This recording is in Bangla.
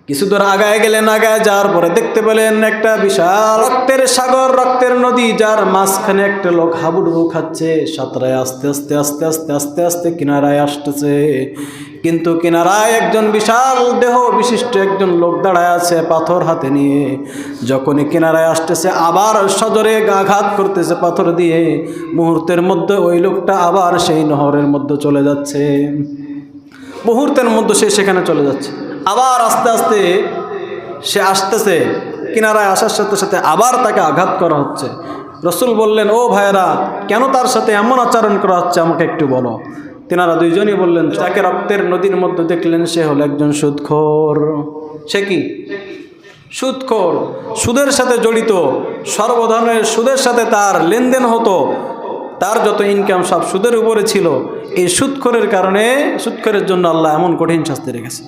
কিছু দূর আগায় গেলেন, আগায় যাওয়ার পরে দেখতে পেলেন একটা বিশাল রক্তের সাগর, রক্তের নদী, যার মাঝখানে একটা লোক হাবুডুবু খাচ্ছে, সাঁতরায় আস্তে আস্তে আস্তে আস্তে আস্তে আস্তে কিনারায় আসতেছে। কিন্তু কিনারায় একজন বিশাল দেহ বিশিষ্ট একজন লোক দাঁড়ায় আছে পাথর হাতে নিয়ে। যখনই কিনারায় আসতেছে আবার সজোরে আঘাত করতেছে পাথর দিয়ে, মুহূর্তের মধ্যে ওই লোকটা আবার সেই নহরের মধ্যে চলে যাচ্ছে। মুহূর্তের মধ্যে সে সেখানে চলে যাচ্ছে। আবার আস্তে আস্তে সে আসতেছে, কিনারায় আসার সাথে সাথে আবার তাকে আঘাত করা হচ্ছে। রসুল বললেন, ও ভাইয়েরা, কেন তার সাথে এমন আচরণ করা হচ্ছে আমাকে একটু বলো। তিনারা দুইজনই বললেন, যাকে রক্তের নদীর মধ্যে দেখলেন সে হলো একজন সুদখোর। সে কি? সুদখোর, সুদের সাথে জড়িত, সর্বধরনের সুদের সাথে তার লেনদেন হতো, তার যত ইনকাম সব সুদের উপরে ছিল। এই সুদখোরের কারণে, সুদখোরের জন্য আল্লাহ এমন কঠিন শাস্তি রেখেছে।